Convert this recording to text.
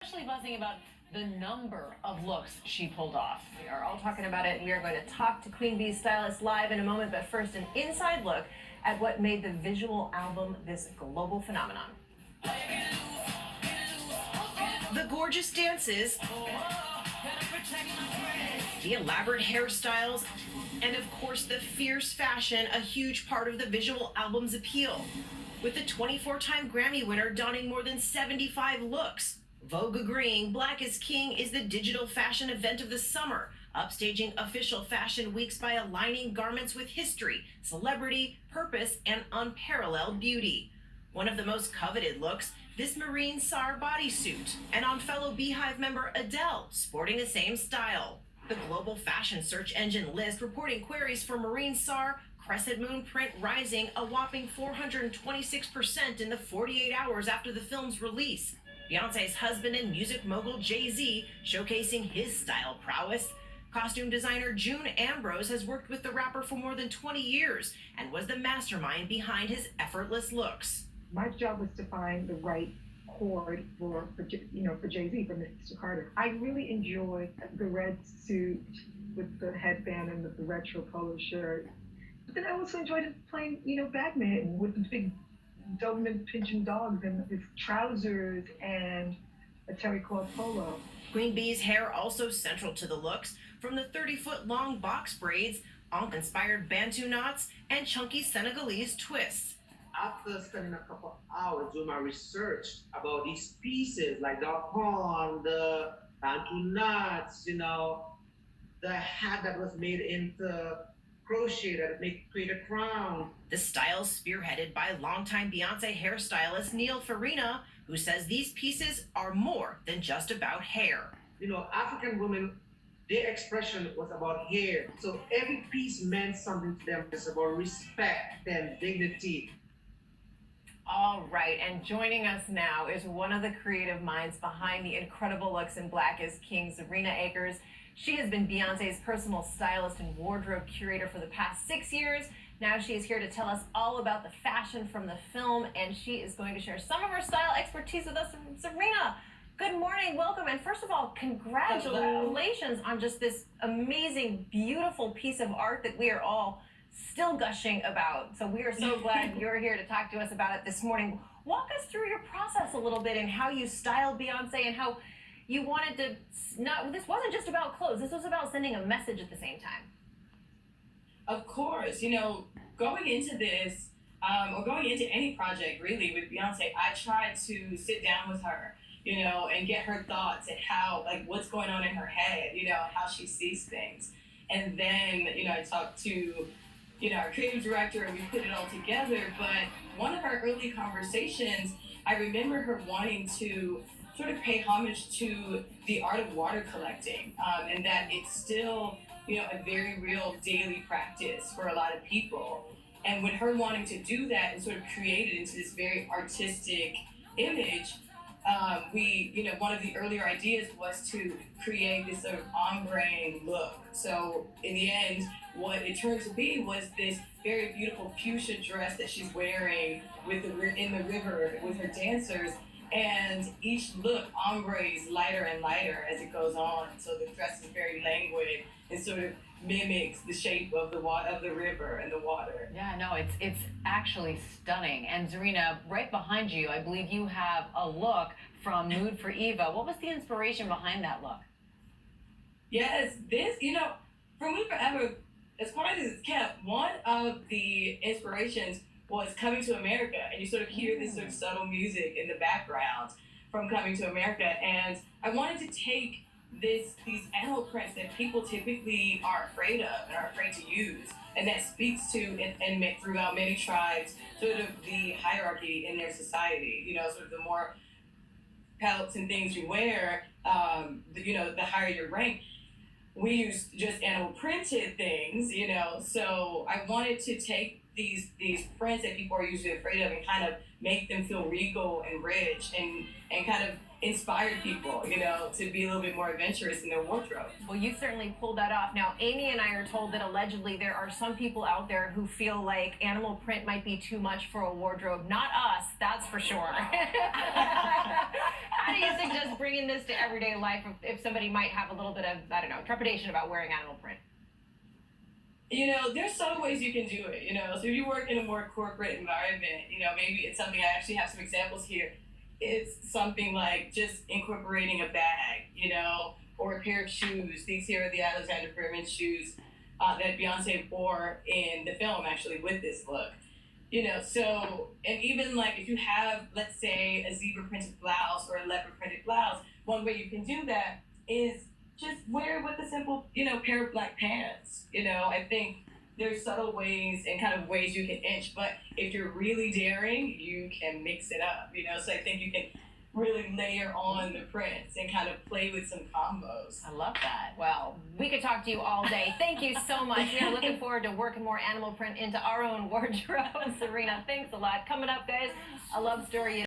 especially buzzing about the number of looks she pulled off. We are all talking about it. We are going to talk to Queen Bee's stylist live in a moment, but first an inside look at what made the visual album this global phenomenon. The gorgeous dances, the elaborate hairstyles, and of course the fierce fashion, a huge part of the visual album's appeal. With the 24-time Grammy winner donning more than 75 looks. Vogue agreeing Black is King is the digital fashion event of the summer, upstaging official fashion weeks by aligning garments with history, celebrity, purpose, and unparalleled beauty. One of the most coveted looks, this marine SAR bodysuit, and on fellow Beehive member Adele, sporting the same style. The global fashion search engine List reporting queries for marine SAR crescent moon print rising a whopping 426% in the 48 hours after the film's release. Beyonce's husband and music mogul Jay-Z showcasing his style prowess. Costume designer June Ambrose has worked with the rapper for more than 20 years and was the mastermind behind his effortless looks. My job was to find the right cord for Jay-Z, for Mr. Carter. I really enjoyed the red suit with the headband and the retro polo shirt. But then I also enjoyed playing, Batman with the big Doberman pigeon dogs and his trousers and a terry cloth polo. Queen Bee's hair also central to the looks, from the 30-foot long box braids, inspired Bantu knots, and chunky Senegalese twists. After spending a couple hours doing my research about these pieces, like the horn, the Bantu knots, the hat that was made into crochet that create a crown. The style spearheaded by longtime Beyonce hairstylist Neil Farina, who says these pieces are more than just about hair. African women, their expression was about hair. So every piece meant something to them. It's about respect and dignity. All right, and joining us now is one of the creative minds behind the incredible looks in Black is King, Zerina Aker. She has been Beyonce's personal stylist and wardrobe curator for the past 6 years. Now she is here to tell us all about the fashion from the film, and she is going to share some of her style expertise with us. Zerina, good morning, welcome, and first of all, congratulations on just this amazing, beautiful piece of art that we are all still gushing about. So we are so glad you're here to talk to us about it this morning. Walk us through your process a little bit and how you styled Beyonce and how you wanted to this wasn't just about clothes, this was about sending a message at the same time. Of course, going into this, or going into any project really with Beyonce, I tried to sit down with her, and get her thoughts and how, what's going on in her head, how she sees things. And then, I talked to, our creative director and we put it all together. But one of our early conversations, I remember her wanting to sort of pay homage to the art of water collecting, and that it's still, a very real daily practice for a lot of people. And with her wanting to do that and sort of create it into this very artistic image, one of the earlier ideas was to create this sort of ombre look. So in the end, what it turned to be was this very beautiful fuchsia dress that she's wearing in the river with her dancers. And each look ombres lighter and lighter as it goes on. So the dress is very languid and sort of mimics the shape of the river and the water. Yeah, no, it's actually stunning. And Zerina, right behind you, I believe you have a look from Mood for Eva. What was the inspiration behind that look? Yes, from Mood for Eva, as quiet as it's kept, one of the inspirations was Coming to America, and you sort of hear this sort of subtle music in the background from Coming to America. And I wanted to take these animal prints that people typically are afraid of and are afraid to use, and that speaks to and throughout many tribes sort of the hierarchy in their society. Sort of the more pelts and things you wear, the higher your rank. We use just animal printed things, so I wanted to take these prints that people are usually afraid of and kind of make them feel regal and rich and kind of inspire people, you know, to be a little bit more adventurous in their wardrobe. Well, you certainly pulled that off. Now, Amy and I are told that allegedly there are some people out there who feel like animal print might be too much for a wardrobe. Not us, that's for sure. How do you suggest bringing this to everyday life if somebody might have a little bit of, I don't know, trepidation about wearing animal print? You know, there's some ways you can do it, you know. So if you work in a more corporate environment, you know, maybe it's something, I actually have some examples here. It's something like just incorporating a bag, you know, or a pair of shoes. These here are the Alexander Berman shoes that Beyonce wore in the film, actually, with this look. You know, so, and even like if you have, let's say, a zebra printed blouse or a leopard printed blouse, one way you can do that is just wear it with a simple, you know, pair of black pants. You know, I think there's subtle ways and kind of ways you can inch, but if you're really daring, you can mix it up, you know? So I think you can really layer on the prints and kind of play with some combos. I love that. Well, we could talk to you all day. Thank you so much. We are looking forward to working more animal print into our own wardrobe. Zerina, thanks a lot. Coming up, guys, a love story.